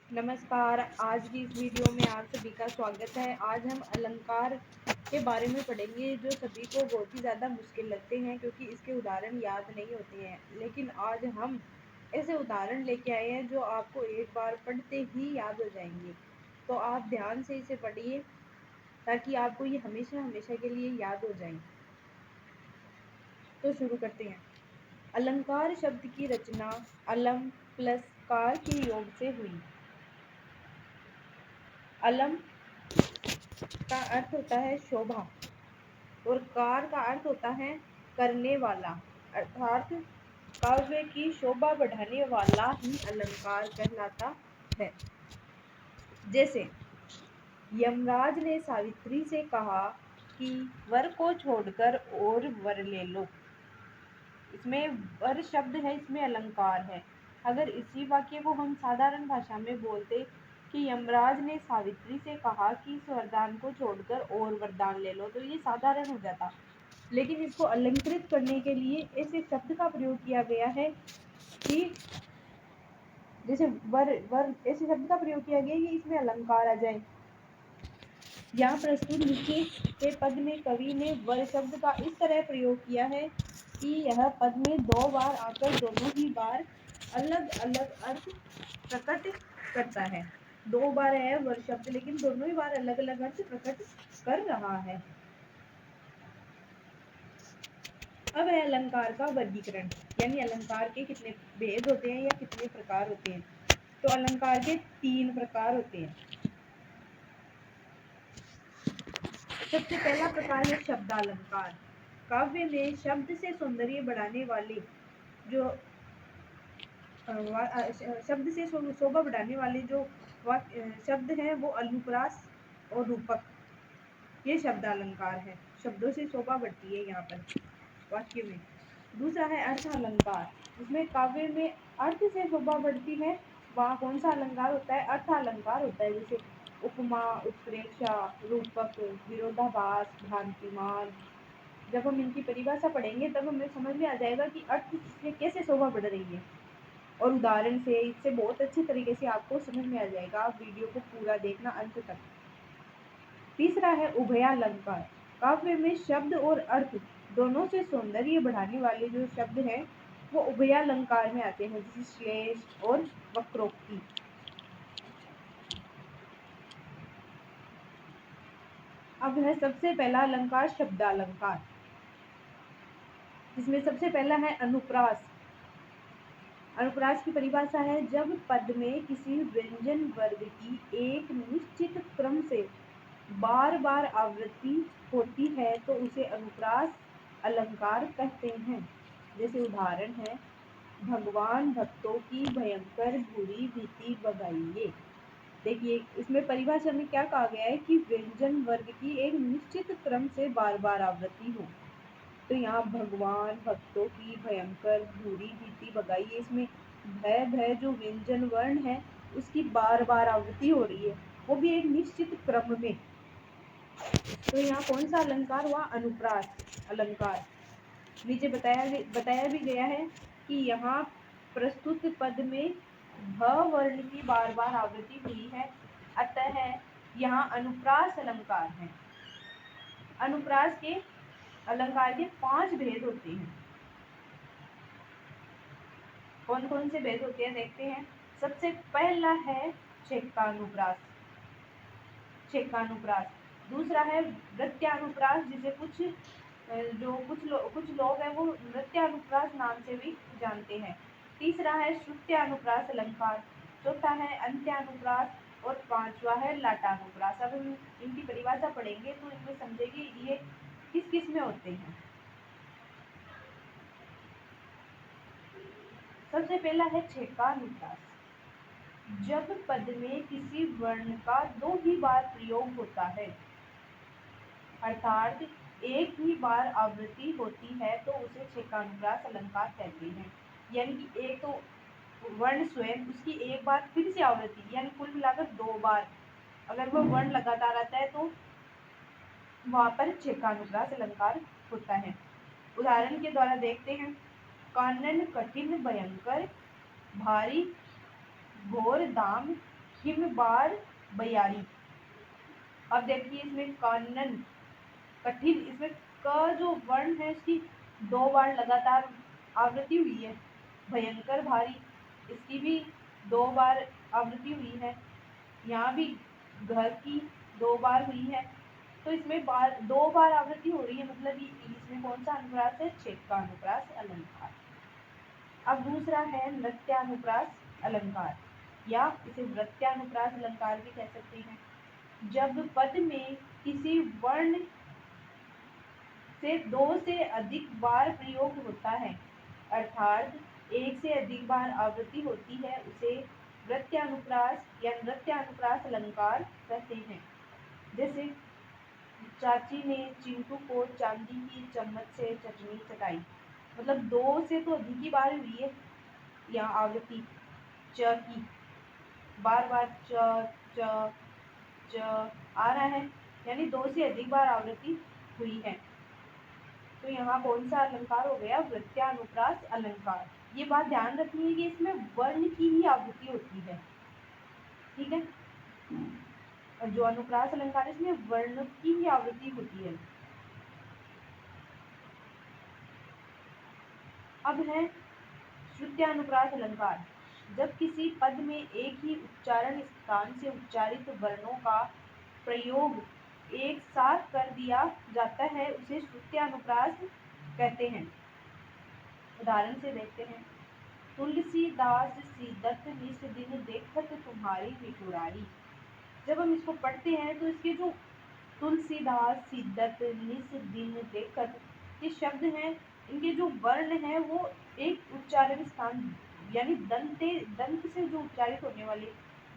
नमस्कार। आज की इस वीडियो में आप सभी का स्वागत है। आज हम अलंकार के बारे में पढ़ेंगे जो सभी को बहुत ही ज़्यादा मुश्किल लगते हैं क्योंकि इसके उदाहरण याद नहीं होते हैं। लेकिन आज हम ऐसे उदाहरण लेके आए हैं जो आपको एक बार पढ़ते ही याद हो जाएंगे। तो आप ध्यान से इसे पढ़िए ताकि आपको ये हमेशा हमेशा के लिए याद हो जाए। तो शुरू करते हैं। अलंकार शब्द की रचना अलम प्लस कार के योग से हुई। अलम का अर्थ होता है शोभा और कार का अर्थ होता है करने वाला, अर्थात काव्य की शोभा बढ़ाने वाला ही अलंकार कहलाता है। जैसे यमराज ने सावित्री से कहा कि वर को छोड़कर और वर ले लो। इसमें वर शब्द है, इसमें अलंकार है। अगर इसी वाक्य को हम साधारण भाषा में बोलते कि यमराज ने सावित्री से कहा कि इस वरदान को छोड़कर और वरदान ले लो, तो ये साधारण हो जाता। लेकिन इसको अलंकृत करने के लिए ऐसे शब्द का प्रयोग किया गया है कि जैसे वर वर ऐसे शब्द का प्रयोग किया गया कि इसमें अलंकार आ जाए। यहाँ प्रस्तुत नीचे के पद में कवि ने वर शब्द का इस तरह प्रयोग किया है कि यह पद में दो बार आकर दोनों ही बार अलग अलग अर्थ प्रकट करता है। दो बार है वर शब्द, लेकिन दोनों ही बार अलग अलग अर्थ प्रकट कर रहा है। अब है अलंकार का वर्गीकरण, यानी अलंकार के कितने भेद होते हैं या कितने प्रकार होते हैं। तो अलंकार के 3 प्रकार होते हैं। सबसे पहला प्रकार है शब्दालंकार। काव्य में शब्द से सौंदर्य बढ़ाने वाले जो शब्द से शोभा बढ़ाने वाले जो शब्द हैं वो अनुप्रास और रूपक, ये शब्दालंकार है। शब्दों से शोभा बढ़ती है यहाँ पर वाक्य में। दूसरा है अर्थ अलंकार, जिसमें काव्य में अर्थ से शोभा बढ़ती है। वहाँ कौन सा अलंकार होता है? अर्थ अलंकार होता है। जैसे उपमा, उत्प्रेक्षा, रूपक, विरोधाभास, भ्रांतिमान। जब हम इनकी परिभाषा पढ़ेंगे तब हमें समझ में आ जाएगा कि अर्थ से कैसे शोभा बढ़ रही है, और उदाहरण से इससे बहुत अच्छी तरीके से आपको समझ में आ जाएगा। आप वीडियो को पूरा देखना अंत तक। तीसरा है उभयालंकार। काव्य में शब्द और अर्थ दोनों से सौंदर्य बढ़ाने वाले जो शब्द हैं वो उभयालंकार में आते हैं, जैसे श्लेष और वक्रोक्ति। अब है सबसे पहला अलंकार शब्दालंकार, जिसमें सबसे पहला है अनुप्रास। अनुप्रास की परिभाषा है जब पद में किसी व्यंजन वर्ग की एक निश्चित क्रम से बार बार आवृत्ति होती है तो उसे अनुप्रास अलंकार कहते हैं। जैसे उदाहरण है भगवान भक्तों की भयंकर बुरी भीति बगाइए। देखिए इसमें परिभाषा में क्या कहा गया है कि व्यंजन वर्ग की एक निश्चित क्रम से बार बार आवृत्ति हो। तो यहाँ भगवान भक्तों की भयंकर बुरी भीति बगाइए, इसमें भय भय जो व्यंजन वर्ण है उसकी बार बार आवृत्ति हो रही है, वो भी एक निश्चित क्रम में। तो यहाँ कौन सा अलंकार हुआ? अनुप्रास अलंकार। नीचे बताया भी गया है कि यहाँ प्रस्तुत पद में भ वर्ण की बार बार आवृत्ति हुई है, अतः यहाँ अनुप्रास अलंकार है। अनुप्रास के अलंकार के 5 भेद होते हैं। कौन कौन से भेद होते हैं देखते हैं। सबसे पहला है छेक्कानुप्रास। छेक्कानुप्रास। दूसरा है वृत्यानुप्रास, जिसे कुछ लोग हैं वो नृत्यानुप्रास नाम से भी जानते हैं। तीसरा है श्रुत्यानुप्रास अलंकार। चौथा है अंत्यानुप्रास और पांचवा है लाटानुप्रास। अब हम इनकी परिभाषा पढ़ेंगे तो इनमें समझेंगे ये किस किस में होते हैं। सबसे पहला है छेक्कानुप्रास। जब पद में किसी वर्ण का 2 ही बार प्रयोग होता है, अर्थात एक ही बार आवृत्ति होती है, तो उसे छेक्कानुप्रास अलंकार कहते हैं। यानी कि एक तो वर्ण स्वयं उसकी एक बार फिर से आवृत्ति, यानी कुल मिलाकर 2 बार अगर वो वर्ण लगातार आता है तो वहां पर छेक्कानुप्रास अलंकार होता है। उदाहरण के द्वारा देखते हैं। कानन कठिन भयंकर, भारी घोर दाम, हिम बार बयारी। अब देखिए इसमें कानन कठिन, इसमें क जो वर्ण है इसकी 2 बार लगातार आवृत्ति हुई है। भयंकर भारी, इसकी भी 2 बार आवृत्ति हुई है। यहाँ भी घर की 2 बार हुई है। तो इसमें 2 बार आवृत्ति हो रही है, मतलब इसमें कौन सा अनुप्रास है? छेद का अनुप्रास अलंकार। अब दूसरा है नृत्यानुप्रास अलंकार, या इसे वृत्यानुप्रास अलंकार भी कह सकते हैं। जब पद में किसी वर्ण से 2 से अधिक बार प्रयोग होता है, अर्थात एक से अधिक बार आवृत्ति होती है, उसे वृत्यानुप्रास या नृत्यानुप्रास अलंकार कहते हैं। जैसे चाची ने चिंटू को चांदी की चम्मच से चटनी चटाई, मतलब 2 से तो अधिक ही बार हुई है यहाँ आवृत्ति च की, बार बार च च च आ रहा है, यानी 2 से अधिक बार आवृत्ति हुई है। तो यहाँ कौन सा अलंकार हो गया? वृत्यानुप्रास अलंकार। ये बात ध्यान रखनी है कि इसमें वर्ण की ही आवृत्ति होती है, ठीक है। और जो अनुप्रास अलंकार है इसमें वर्ण की ही आवृत्ति होती है। अब है श्रुत्यानुप्रास अलंकार। जब किसी पद में एक ही उच्चारण स्थान से उच्चारित वर्णों का प्रयोग एक साथ कर दिया जाता है, उसे श्रुत्यानुप्रास कहते हैं। उदाहरण से देखते हैं। तुलसीदास सीदत निस दिन देखत तुम्हारी विठुराई। जब हम इसको पढ़ते हैं तो इसके जो तुलसीदास सीदत निस दिन देखत ये शब्द हैं, इनके जो वर्ण हैं वो एक उच्चारण स्थान यानी दंत से जो उच्चारित होने वाले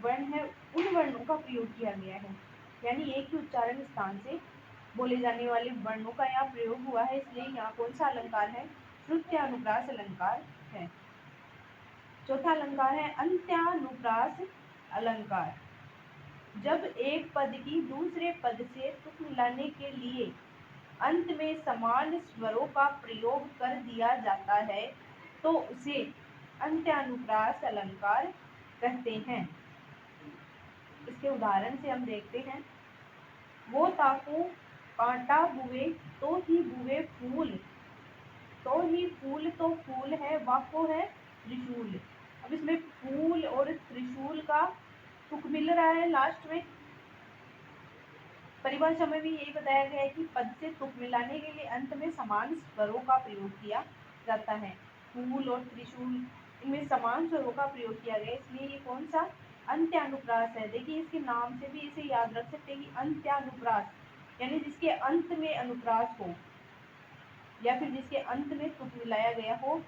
वर्ण है, उन वर्णों का प्रयोग किया गया है। यानी एक ही उच्चारण स्थान से बोले जाने वाले वर्णों का यहाँ प्रयोग हुआ है, इसलिए यहाँ कौन सा अलंकार है? श्रुत्यानुप्रास अलंकार है। चौथा अलंकार है अंत्यानुप्रास अलंकार। जब एक पद की दूसरे पद से तुक मिलाने के लिए अंत में समान स्वरों का प्रयोग कर दिया जाता है, तो उसे अंत्यानुप्रास अलंकार कहते हैं। इसके उदाहरण से हम देखते हैं। वो ताकू कांटा बुए तो ही बुए फूल, तो ही फूल तो फूल है, वाको है त्रिशूल। अब इसमें फूल और त्रिशूल का तुक मिल रहा है लास्ट में। परिभाषा में भी यही बताया गया है कि पद से तुक मिलाने के लिए अंत में समान स्वरों का प्रयोग किया जाता है। फूल और त्रिशूल, इनमें समान स्वरों का प्रयोग किया गया, इसलिए ये कौन सा? अंत्यानुप्रास है। देखिए इसके नाम से भी इसे याद रख सकते हैं कि अंत्यानुप्रास यानी जिसके अंत में अनुप्रास हो या फिर जिसके अंत में तुक मिलाया गया हो,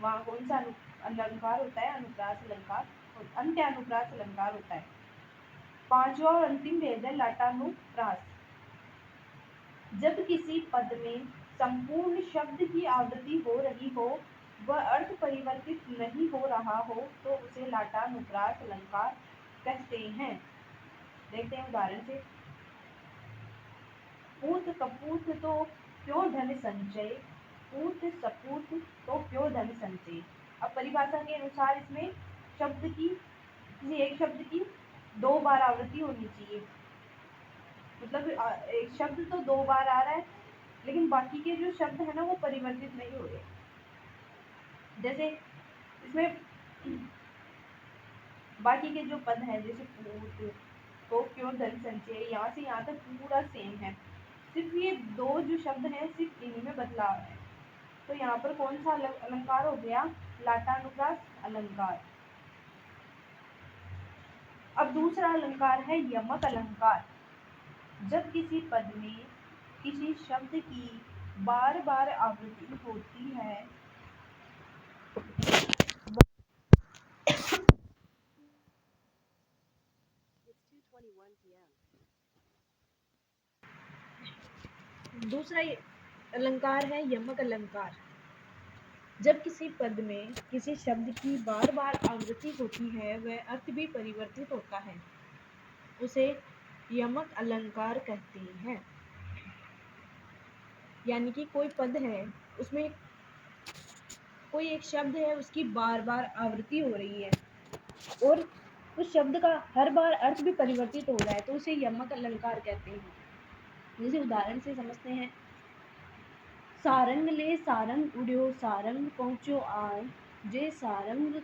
वहाँ कौन सा अलंकार होता है? अनुप्रास अलंकार, अंत्यानुप्रास अलंकार होता है। पांचवा और अंतिम भेद है लाटानुप्रास। जब किसी पद में संपूर्ण शब्द की आवृत्ति हो रही हो, वह अर्थ परिवर्तित नहीं हो रहा हो, तो उसे लाटानुप्रास अलंकार कहते हैं। देखते हैं उदाहरण से। पूत कपूत तो क्यों धन संचय, पूत सपूत तो क्यों धन संचय। अब परिभाषा के अनुसार इसमें शब्द की, किसी एक शब्द की 2 बार आवृत्ति होनी चाहिए, मतलब एक शब्द तो 2 बार आ रहा है, लेकिन बाकी के जो शब्द है ना वो परिवर्तित नहीं हो रहे। जैसे इसमें बाकी के जो पद हैं, जैसे पूत तो क्यों धन संचय, यहाँ से यहाँ तक पूरा सेम है, सिर्फ ये 2 जो शब्द हैं सिर्फ इन्हीं में बदलाव है। तो यहाँ पर कौन सा अलंकार हो गया? लाटानुप्रास अलंकार। अब दूसरा अलंकार है यमक अलंकार। जब किसी पद में किसी शब्द की बार बार आवृत्ति होती है, दूसरा अलंकार है यमक अलंकार। जब किसी पद में किसी शब्द की बार बार आवृत्ति होती है, वह अर्थ भी परिवर्तित होता है, उसे यमक अलंकार कहते हैं। यानी कि कोई पद है, उसमें कोई एक शब्द है, उसकी बार बार आवृत्ति हो रही है और उस शब्द का हर बार अर्थ भी परिवर्तित हो रहा है तो उसे यमक अलंकार कहते हैं। जैसे उदाहरण से समझते हैं, सारंग ले सारंग उड़्यो सारंग पहुँचो आय, जे सारंग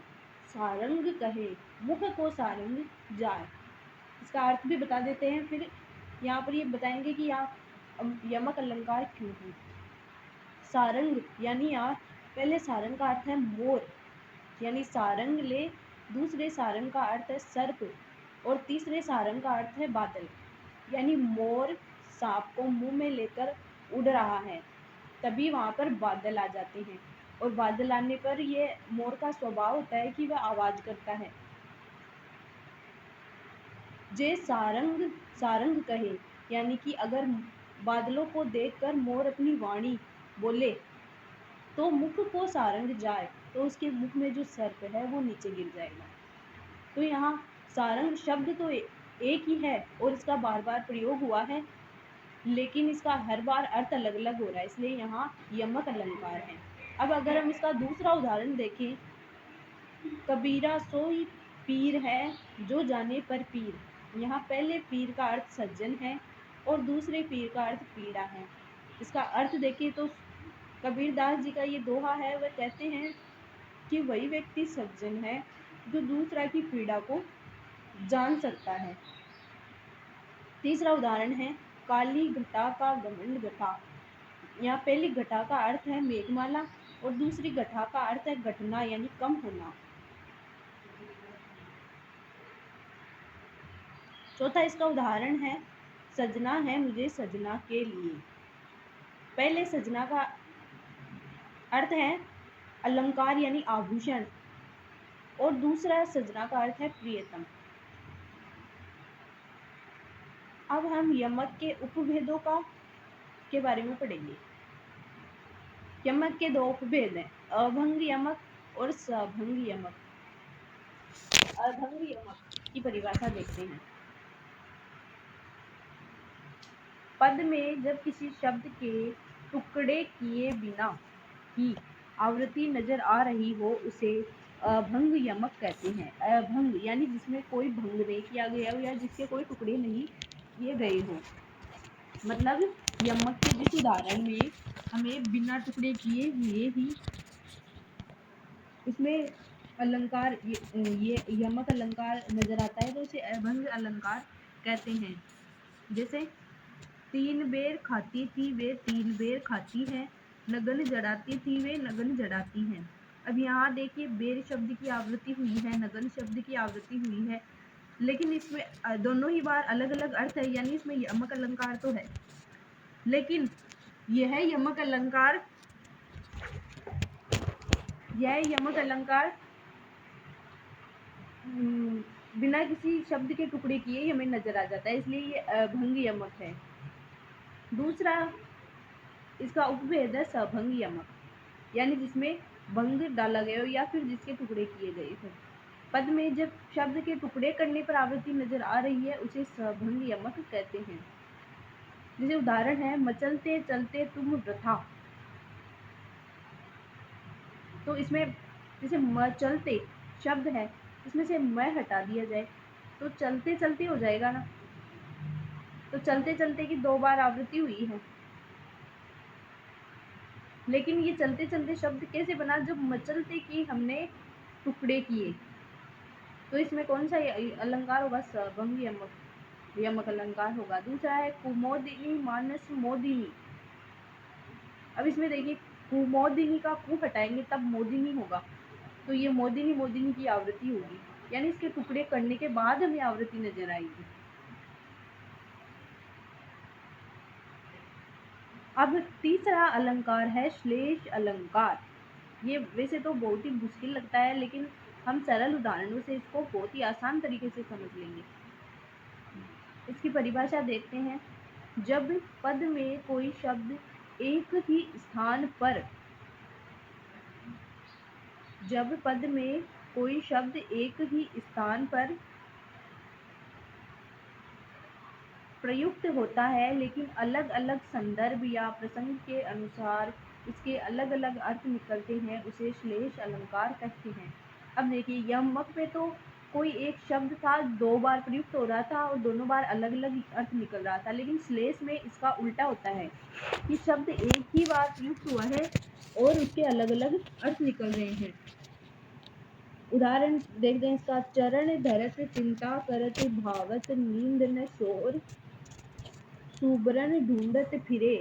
सारंग कहे मुख को सारंग जाय। इसका अर्थ भी बता देते हैं। फिर यहाँ पर ये बताएंगे कि यहाँ यमक अलंकार क्यों है। सारंग यानी यहाँ पहले सारंग का अर्थ है मोर, यानी सारंग ले। दूसरे सारंग का अर्थ है सर्प और तीसरे सारंग का अर्थ है बादल, यानी मोर सांप को मुंह में लेकर उड़ रहा है, तभी वहां पर बादल आ जाते हैं। और बादल आने पर ये मोर का स्वभाव होता है कि वह आवाज करता है। जे सारंग सारंग कहे, यानी कि अगर बादलों को देखकर मोर अपनी वाणी बोले तो मुख को सारंग जाए, तो उसके मुख में जो सर्प है वो नीचे गिर जाएगा। तो यहाँ सारंग शब्द तो एक ही है और इसका बार बार प्रयोग हुआ है, लेकिन इसका हर बार अर्थ अलग अलग हो रहा है, इसलिए यहाँ यमक अलंकार है। अब अगर हम इसका दूसरा उदाहरण देखें, कबीरा सोई पीर है जो जाने पर पीर। यहाँ पहले पीर का अर्थ सज्जन है और दूसरे पीर का अर्थ पीड़ा है। इसका अर्थ देखिए तो कबीरदास जी का ये दोहा है, वह कहते हैं कि वही व्यक्ति सज्जन है जो दूसरा की पीड़ा को जान सकता है। तीसरा उदाहरण है, काली घटा का घमंड घटा। यहाँ पहली घटा का अर्थ है मेघमाला और दूसरी घटा का अर्थ है घटना यानी कम होना। चौथा इसका उदाहरण है, सजना है मुझे सजना के लिए। पहले सजना का अर्थ है अलंकार यानी आभूषण और दूसरा सजना का अर्थ है प्रियतम। अब हम यमक के उपभेदों के बारे में पढ़ेंगे। यमक के दो उपभेद हैं, अभंग यमक और सभंग यमक। अभंग यमक की परिभाषा देखते हैं। पद में जब किसी शब्द के टुकड़े किए बिना की आवृत्ति नजर आ रही हो उसे अभंग यमक कहते हैं। अभंग यानी जिसमें कोई भंग नहीं किया गया हो या जिसके कोई टुकड़े नहीं किए गए हो। मतलब यमक के जिस उदाहरण में हमें बिना टुकड़े किए हुए ही इसमें अलंकार ये यमक अलंकार नजर आता है तो उसे अभंग अलंकार कहते हैं। जैसे तीन बेर खाती थी वे तीन बेर खाती है, नगन जड़ाती थी वे नगन जड़ाती हैं। अब यहाँ देखिए बेर शब्द की आवृत्ति हुई है, नगन शब्द की आवृत्ति हुई है, लेकिन इसमें दोनों ही बार अलग अलग अर्थ है, यानी इसमें यमक अलंकार तो है, लेकिन यह यमक अलंकार बिना किसी शब्द के टुकड़े किए हमें नजर आ जाता है, इसलिए ये अभंग यमक है। दूसरा इसका उपभेद है सभंग यमक, यानी जिसमें भंग डाला गया हो या फिर जिसके टुकड़े किए गए हो। पद में जब शब्द के टुकड़े करने पर आवृत्ति नजर आ रही है उसे सभंग यमक कहते हैं। जैसे उदाहरण है, मचलते चलते तुम वृथा। तो इसमें जैसे मचलते शब्द है, इसमें से मैं हटा दिया जाए तो चलते चलते हो जाएगा ना। तो चलते चलते की दो बार आवृत्ति हुई है, लेकिन ये चलते चलते शब्द कैसे बना, जब मचलते की हमने टुकड़े किए। तो इसमें कौन सा अलंकार होगा, सभंग यमक अलंकार होगा। दूसरा है कुमोदिनी मानस मोदिनी। अब इसमें देखिए कुमोदिनी का कु हटाएंगे तब मोदिनी होगा, तो ये मोदिनी की आवृत्ति होगी, यानी इसके टुकड़े करने के बाद हमें आवृत्ति नजर आएगी। अब तीसरा अलंकार है श्लेष अलंकार। ये वैसे तो बहुत ही मुश्किल लगता है, लेकिन हम सरल उदाहरणों से इसको बहुत ही आसान तरीके से समझ लेंगे। इसकी परिभाषा देखते हैं। जब पद में कोई शब्द एक ही स्थान पर प्रयुक्त होता है, लेकिन अलग अलग संदर्भ या प्रसंग के अनुसार इसके अलग अलग अर्थ निकलते हैं, उसे श्लेष अलंकार कहते हैं। अब देखिए यमक में तो कोई एक शब्द था, 2 बार प्रयुक्त हो रहा था और दोनों बार अलग अलग अर्थ निकल रहा था, लेकिन श्लेष में इसका उल्टा होता है कि शब्द एक ही बार प्रयुक्त हुआ है और उसके अलग अलग अर्थ निकल रहे हैं। उदाहरण देखते हैं इसका। चरण धरत चिंता करत भावत नींद न शोर, सुबरन ढूंढत फिरे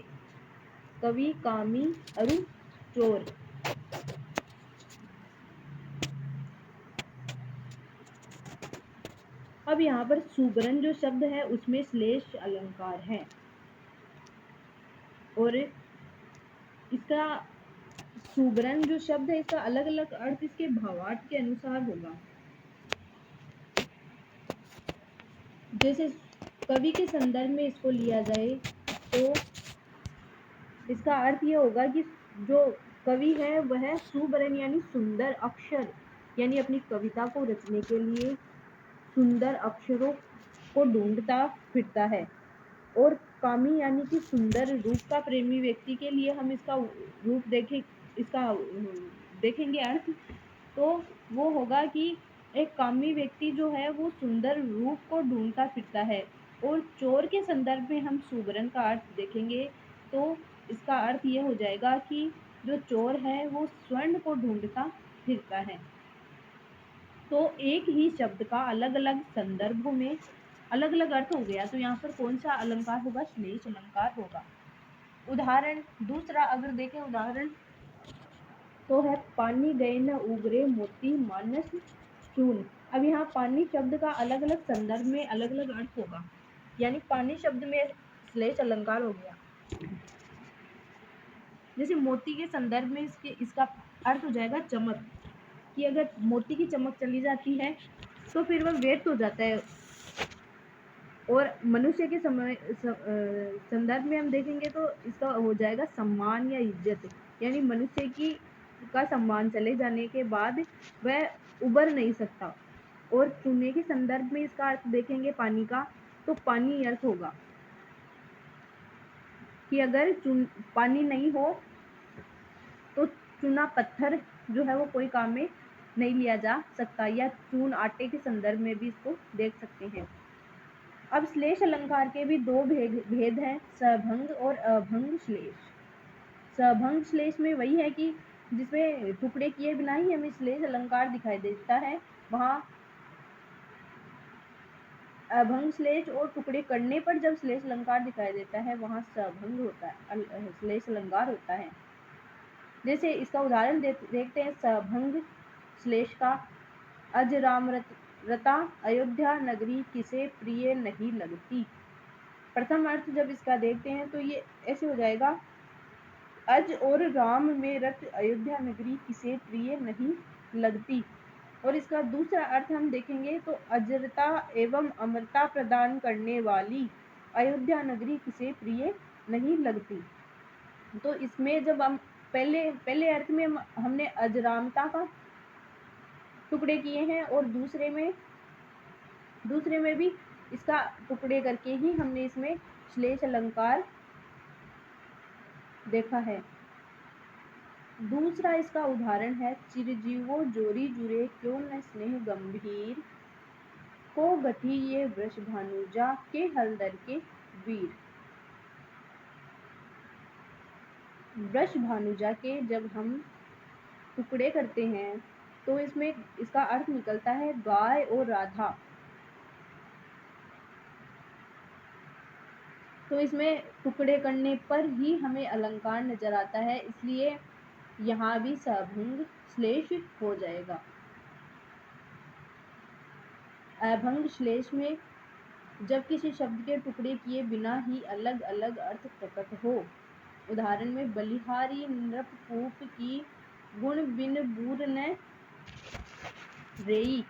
कवि कामी अरु चोर। अब यहाँ पर सुबरन जो शब्द है उसमें श्लेष अलंकार है और इसका सुबरन जो शब्द है इसका अलग अलग अर्थ इसके भावार्थ के अनुसार होगा। जैसे कवि के संदर्भ में इसको लिया जाए तो इसका अर्थ ये होगा कि जो कवि है वह सुबरन यानी सुंदर अक्षर यानी अपनी कविता को रचने के लिए सुंदर अक्षरों को ढूंढता फिरता है, और कामी यानी कि सुंदर रूप का प्रेमी व्यक्ति के लिए हम इसका रूप देखेंगे अर्थ, तो वो होगा कि एक कामी व्यक्ति जो है वो सुंदर रूप को ढूंढता फिरता है। और चोर के संदर्भ में हम सुबरन का अर्थ देखेंगे तो इसका अर्थ ये हो जाएगा कि जो चोर है वो स्वर्ण को ढूंढता फिरता है। तो एक ही शब्द का अलग अलग संदर्भों में अलग अलग अर्थ हो गया, तो यहाँ पर कौन सा अलंकार होगा? श्लेष अलंकार होगा। उदाहरण दूसरा अगर देखें उदाहरण तो है पानी गए न उगरे मोती मानस चून। अब यहाँ पानी शब्द का अलग अलग संदर्भ में अलग अलग अर्थ होगा, यानी पानी शब्द में श्लेष अलंकार हो गया। जैसे मोती के संदर्भ में इसका अर्थ हो जाएगा चमक, कि अगर मोती की चमक चली जाती है तो फिर वह व्यर्थ हो जाता है। और मनुष्य के संदर्भ में हम देखेंगे तो इसका हो जाएगा सम्मान या इज्जत, यानी मनुष्य का सम्मान चले जाने के बाद वह उबर नहीं सकता। और चूने के संदर्भ में इसका अर्थ देखेंगे पानी का, तो पानी अर्थ होगा कि अगर पानी नहीं हो तो चूना पत्थर जो है वो कोई काम में नहीं लिया जा सकता, या चून आटे के संदर्भ में भी इसको देख सकते हैं। अब श्लेष अलंकार के भी दो भेद हैं, सभंग और अभंग श्लेष। सभंग श्लेष में वही है कि जिसमें टुकड़े किए बिना ही हमें श्लेष अलंकार दिखाई देता है, वहां अभंग श्लेष और टुकड़े करने पर जब श्लेष अलंकार दिखाई देता है वहां सभंग होता है, श्लेष अलंकार होता है। जैसे इसका उदाहरण देखते हैं सभंग श्लेष का। अज राम रता अयोध्या नगरी किसे प्रिय नहीं लगती। प्रथम अर्थ जब इसका देखते हैं तो ये ऐसे हो जाएगा, अज और राम में रत अयोध्या नगरी किसे प्रिय नहीं लगती। और इसका दूसरा अर्थ हम देखेंगे तो अजरता एवं अमरता प्रदान करने वाली अयोध्या नगरी किसे प्रिय नहीं लगती। तो इसमें जब हम पहले अर्थ में हमने अजरामता का टुकड़े किए हैं और दूसरे में भी इसका टुकड़े करके ही हमने इसमें श्लेष अलंकार देखा है। दूसरा इसका उदाहरण है, चिरजीवो जोरी जुरे क्यों न स्नेह गंभीर, को गति ये वृषभानुजा के हलदर के वीर। वृषभानुजा के जब हम टुकड़े करते हैं तो इसमें इसका अर्थ निकलता है गाय और राधा। तो इसमें टुकड़े करने पर ही हमें अलंकार नजर आता है, इसलिए यहाँ भी सभंग श्लेष हो जाएगा। अभंग श्लेष में जब किसी शब्द के टुकड़े किए बिना ही अलग अलग अर्थ प्रकट हो। उदाहरण में बलिहारी नृपपूप की गुण बिन बूर न रेई।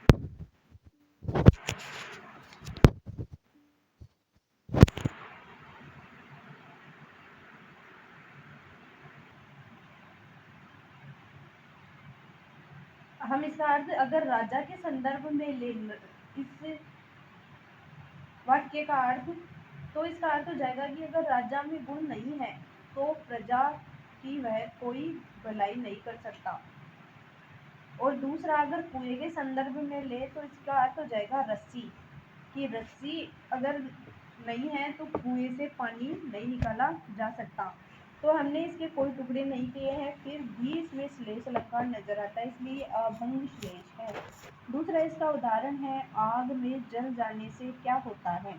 हम इसका अर्थ अगर राजा के संदर्भ में ले इस वाक्य का अर्थ, तो इसका अर्थ हो जाएगा कि अगर राजा में गुण नहीं है तो प्रजा की वह कोई भलाई नहीं कर सकता। और दूसरा अगर कुएं के संदर्भ में ले तो इसका अर्थ हो जाएगा रस्सी, कि रस्सी अगर नहीं है तो कुएं से पानी नहीं निकाला जा सकता। तो हमने इसके कोई टुकड़े नहीं किए हैं, फिर भी इसमें श्लेष अलंकार नजर आता है, इसलिए ये अभंग श्लेष है। दूसरा इसका उदाहरण है आग में जल जाने से क्या होता है।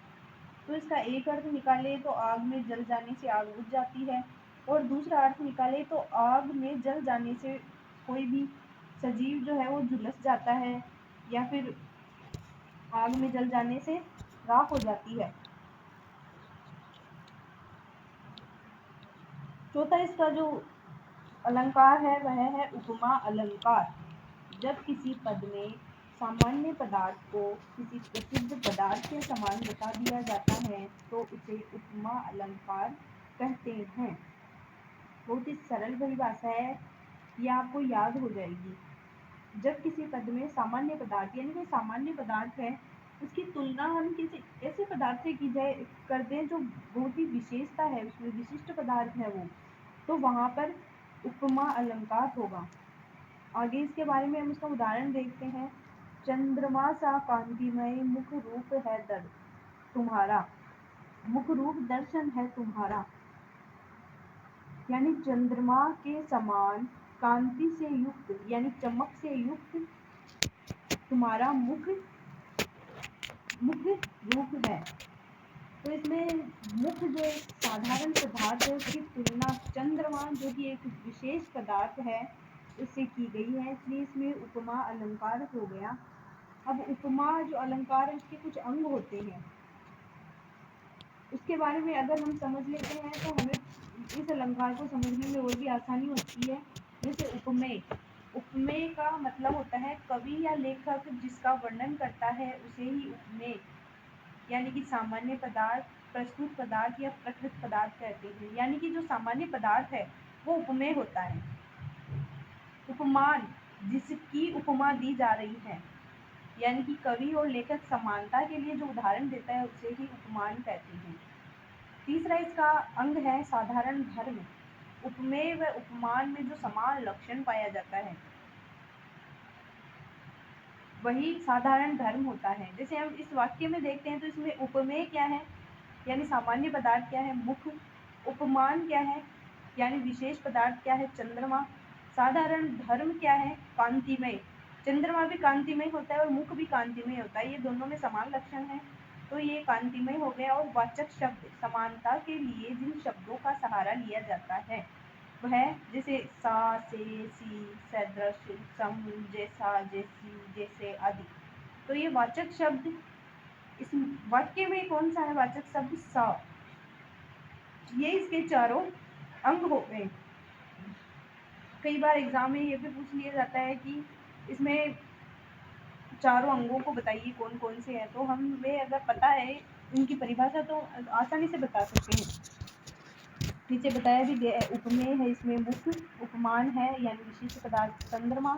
तो इसका एक अर्थ निकाले तो आग में जल जाने से आग बुझ जाती है, और दूसरा अर्थ निकाले तो आग में जल जाने से कोई भी सजीव जो है वो झुलस जाता है, या फिर आग में जल जाने से राख हो जाती है। चौथा इसका जो अलंकार है वह है उपमा अलंकार। जब किसी पद में सामान्य पदार्थ को किसी प्रसिद्ध पदार्थ के समान बता दिया जाता है तो उसे उपमा अलंकार कहते हैं। बहुत ही सरल परिभाषा है, ये आपको याद हो जाएगी। जब किसी पद में सामान्य पदार्थ यानी कोई सामान्य पदार्थ है, उसकी तुलना हम किसी ऐसे पदार्थ से की जाए करते हैं जो बहुत ही विशेषता है, उसमें विशिष्ट पदार्थ है वो, तो वहां पर उपमा अलंकार होगा। आगे इसके बारे में हम इसका उदाहरण देखते हैं। चंद्रमा सा कांतिमय मुख रूप है दर तुम्हारा, मुख रूप दर्शन है तुम्हारा, यानी चंद्रमा के समान कांति से युक्त यानी चमक से युक्त तुम्हारा मुख रूप है। तो इसमें मुख जो एक साधारण पदार्थ है उसकी तुलना चंद्रमा जो कि एक विशेष पदार्थ है उससे की गई है, इसलिए इसमें उपमा अलंकार हो गया। अब उपमा जो अलंकार है उसके कुछ अंग होते हैं, उसके बारे में अगर हम समझ लेते हैं तो हमें इस अलंकार को समझने में और भी आसानी होती है। जैसे उपमेय, उपमेय का मतलब होता है कवि या लेखक जिसका वर्णन करता है उसे ही उपमेय यानी कि सामान्य पदार्थ, प्रस्तुत पदार्थ या प्रकृत पदार्थ कहते हैं। यानी कि जो सामान्य पदार्थ है वो उपमेय होता है। उपमान, जिसकी उपमा दी जा रही है, यानी कि कवि और लेखक समानता के लिए जो उदाहरण देता है उसे ही उपमान कहते हैं। तीसरा इसका अंग है साधारण धर्म। उपमेय व उपमान में जो समान लक्षण पाया जाता है वही साधारण धर्म होता है। जैसे हम इस वाक्य में देखते हैं तो इसमें उपमेय क्या है यानी सामान्य पदार्थ क्या है, मुख। उपमान क्या है यानी विशेष पदार्थ क्या है, चंद्रमा। साधारण धर्म क्या है, कांतिमय। चंद्रमा भी कांतिमय होता है और मुख भी कांतिमय होता है, ये दोनों में समान लक्षण है, तो ये कांतिमय हो गया। और वाचक शब्द, समानता के लिए जिन शब्दों का सहारा लिया जाता है वह जैसे सा, से, सी, सदृश, सम, जैसा, जैसी, जैसे आदि। तो ये वाचक शब्द, इस वाक्य में कौन सा है वाचक शब्द, सा। ये इसके चारों अंग हो गए। कई बार एग्जाम में ये भी पूछ लिया जाता है कि इसमें चारों अंगों को बताइए कौन कौन से हैं, तो हमें अगर पता है इनकी परिभाषा तो आसानी से बता सकते हैं। नीचे बताया भी गया है, उपमेय है इसमें मुख, उपमान है यानी विशिष्ट पदार्थ चंद्रमा,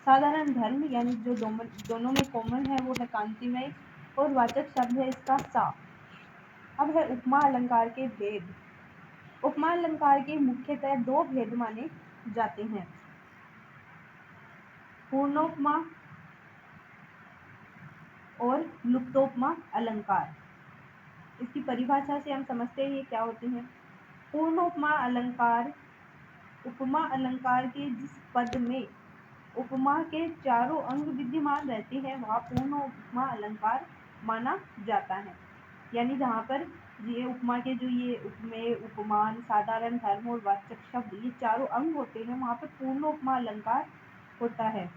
साधारण धर्म यानी जो दोनों में कॉमन है वो है कांतिमय, और वाचक शब्द है इसका सा। अब है उपमा अलंकार के भेद। उपमा अलंकार के मुख्यतः दो भेद माने जाते हैं, पूर्णोपमा और लुप्तोपमा अलंकार। इसकी परिभाषा से हम समझते हैं ये क्या होते हैं। पूर्णोपमा अलंकार उपमा अलंकार के जिस पद में उपमा के चारों अंग विद्यमान रहते हैं वहाँ पूर्ण उपमा अलंकार माना जाता है। यानी जहाँ पर ये उपमा के जो ये उपमेय, उपमान, साधारण धर्म और वाचक शब्द ये चारों अंग होते हैं वहाँ पर पूर्ण उपमा अलंकार होता है।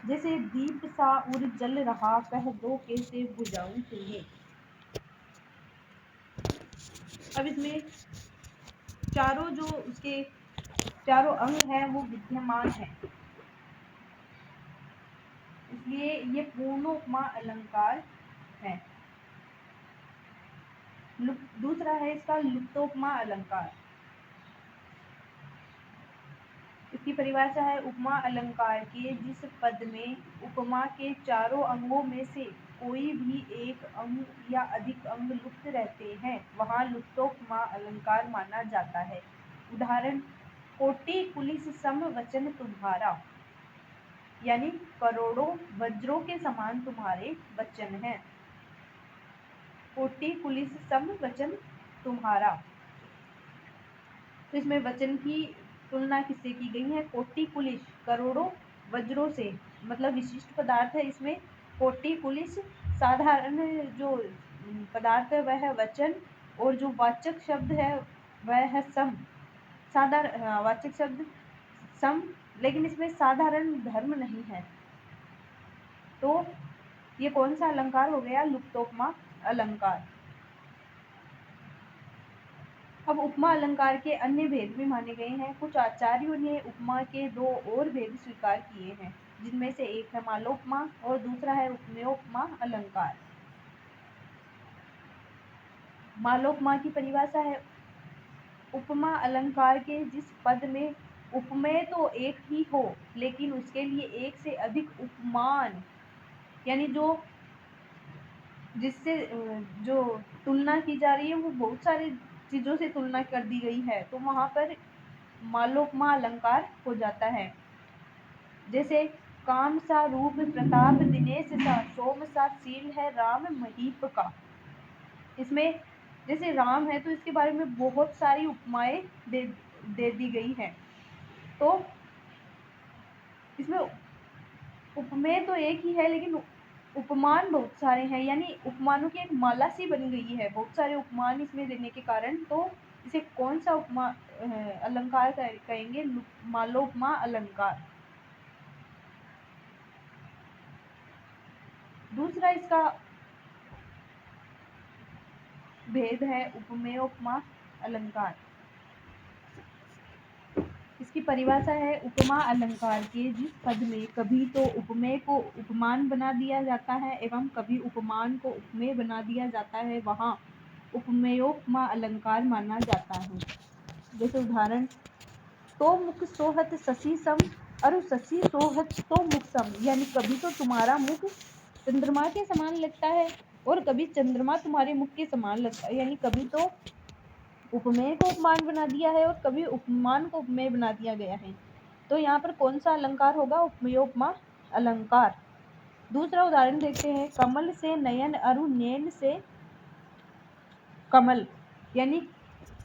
जैसे दीप सा उर जल रहा कह दो कैसे बुझाऊं तुम्हें। अब इसमें चारों जो उसके चारों अंग हैं वो विद्यमान है, इसलिए ये पूर्ण उपमा अलंकार है। दूसरा है इसका लुप्तोपमा अलंकार। इसकी परिभाषा है उपमा अलंकार के जिस पद में उपमा के चारों अंगों में से कोई भी एक अंग या अधिक अंग लुप्त रहते हैं वहाँ लुप्तोपमा अलंकार माना जाता है। उदाहरण, कोटि पुलिस सम वचन तुम्हारा। यानी करोड़ों वज्रों के समान तुम्हारे वचन हैं। कोटि पुलिस सम वचन तुम्हारा। तो इसमें वचन की तुलना किससे की गई है? कोटि पुलिस, करोड़ों वज्रों से, मतलब विशिष्ट पदार्थ है इसमें। कोटि पुलिस साधारण जो पदार्थ है वह है वचन, और जो वाचक शब्द है वह है सम। साधारण वाचक शब्द सम, लेकिन इसमें साधारण धर्म नहीं है। तो ये कौन सा अलंकार हो गया? लुप्तोपमा अलंकार। अब उपमा अलंकार के अन्य भेद भी माने गए हैं। कुछ आचार्यों ने उपमा के दो और भेद स्वीकार किए हैं, जिनमें से एक है मालोपमा और दूसरा है उपमेयोपमा अलंकार। मालोपमा की परिभाषा है, उपमा अलंकार के जिस पद में उपमेय तो एक ही हो, लेकिन उसके लिए एक से अधिक उपमान, यानी जो जिससे जो तुलना की जा रही है वो बहुत सारी चीजों से तुलना कर दी गई है, तो वहां पर मालोपमा अलंकार हो जाता है। जैसे काम सा रूप प्रताप दिनेश सा, सोम सा शील है राम महीप का। इसमें जैसे राम है तो इसके बारे में बहुत सारी उपमाएं दे दी गई है। तो इसमें उपमेय तो एक ही है, लेकिन उपमान बहुत सारे हैं, यानी उपमानों की एक माला सी बन गई है, बहुत सारे उपमान इसमें देने के कारण। तो इसे कौन सा उपमा अलंकार कहेंगे? मालोपमा अलंकार। दूसरा इसका भेद है उपमेयोपमा अलंकार। इसकी परिभाषा है, उपमा अलंकार के जिस पद में कभी तो उपमेय को उपमान बना दिया जाता है एवं कभी उपमान को उपमेय बना दिया जाता है, वहां उपमेयोपमा अलंकार माना जाता है। जैसे उदाहरण, तो मुख सोहत शशि सम, अरु शशि सोहत तो मुख सम, यानी कभी तो तुम्हारा मुख चंद्रमा के समान लगता है और कभी चंद्रमा तुम्हारे मुख के समान लगता है, यानी कभी तो उपमेय को उपमान बना दिया है और कभी उपमान को उपमेय बना दिया गया है। तो यहाँ पर कौन सा अलंकार होगा? उपमेयोपमा अलंकार। दूसरा उदाहरण देखते हैं, कमल से नयन अरु नैन से कमल, यानी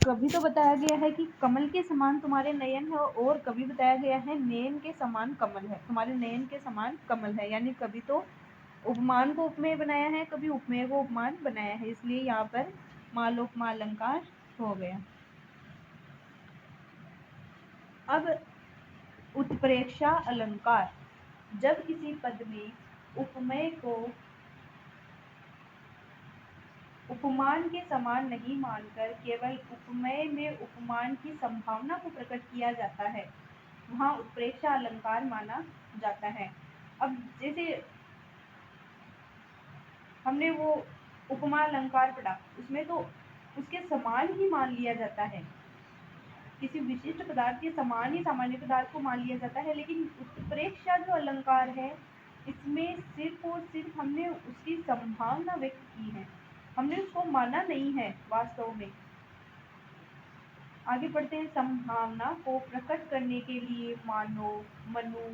कभी तो बताया गया है कि कमल के समान तुम्हारे नयन है, और कभी बताया गया है नैन के समान कमल है, तुम्हारे नयन के समान कमल है, यानी कभी तो उपमान को उपमेय बनाया है, कभी उपमेय को उपमान बनाया है, इसलिए यहाँ पर मालोपमा अलंकार हो गया। अब उत्प्रेक्षा अलंकार, जब किसी पद में उपमेय को उपमान के समान नहीं मानकर केवल उपमेय में उपमान की संभावना को प्रकट किया जाता है, वहां उत्प्रेक्षा अलंकार माना जाता है। अब जैसे हमने वो उपमा अलंकार पढ़ा, उसमें तो उसके समान ही मान लिया जाता है, किसी विशिष्ट पदार्थ के समान ही सामान्य पदार्थ को मान लिया जाता है, लेकिन उत्प्रेक्षा जो अलंकार है इसमें सिर्फ और सिर्फ हमने उसकी संभावना व्यक्त की है, हमने उसको माना नहीं है वास्तव में। आगे पढ़ते हैं, संभावना को प्रकट करने के लिए मानो, मनु,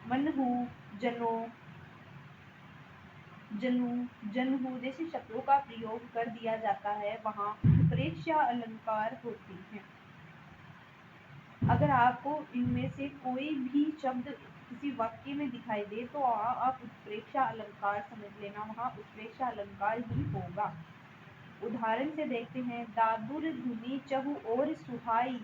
मनहु, जनो, जनु, जनहु जैसे शब्दों का प्रयोग कर दिया जाता है, वहां उत्प्रेक्षा अलंकार होती है। अगर आपको इनमें से कोई भी शब्द किसी वाक्य में दिखाई दे तो आप उत्प्रेक्षा अलंकार समझ लेना, वहां उत्प्रेक्षा अलंकार ही होगा। उदाहरण से देखते हैं, दादुर धुनी चहु और सुहाई,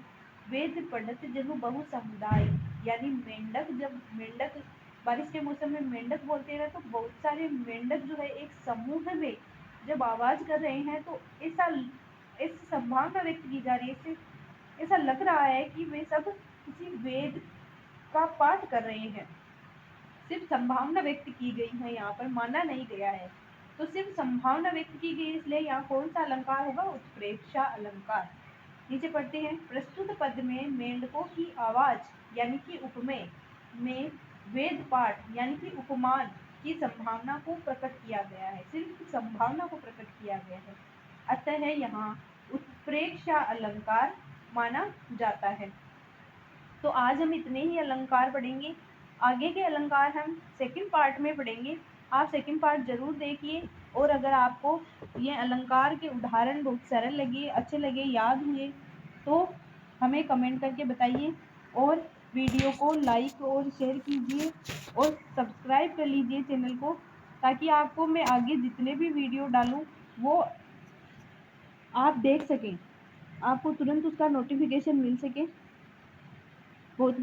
वेद पढ़त जनु बहु समुदाय, यानी मेंढक, जब मेंढक बारिश के मौसम में मेंढक बोलते हैं तो बहुत सारे मेंढक जो है एक समूह में जब आवाज कर रहे हैं, तो ऐसी संभावना व्यक्त की जा रही है, ऐसा लग रहा है कि वे सब किसी वेद का पाठ कर रहे हैं। सिर्फ संभावना व्यक्त की गई है, यहाँ पर माना नहीं गया है, तो सिर्फ संभावना व्यक्त की गई, इसलिए यहाँ कौन सा अलंकार होगा? उत्प्रेक्षा अलंकार। नीचे पढ़ते हैं, प्रस्तुत पद में मेंढकों की आवाज यानी कि उपमेय में वेद पाठ यानी कि उपमान की संभावना को प्रकट किया गया है, सिर्फ संभावना को प्रकट किया गया है, अतः यहाँ उत्प्रेक्षा अलंकार माना जाता है। तो आज हम इतने ही अलंकार पढ़ेंगे। आगे के अलंकार हम सेकंड पार्ट में पढ़ेंगे। आप सेकंड पार्ट ज़रूर देखिए और अगर आपको ये अलंकार के उदाहरण बहुत सरल लगे, अच्छे लगे, याद हुए तो हमें कमेंट करके बताइए और वीडियो को लाइक और शेयर कीजिए और सब्सक्राइब कर लीजिए चैनल को, ताकि आपको मैं आगे जितने भी वीडियो डालूँ वो आप देख सकें, आपको तुरंत उसका नोटिफिकेशन मिल सके। बहुत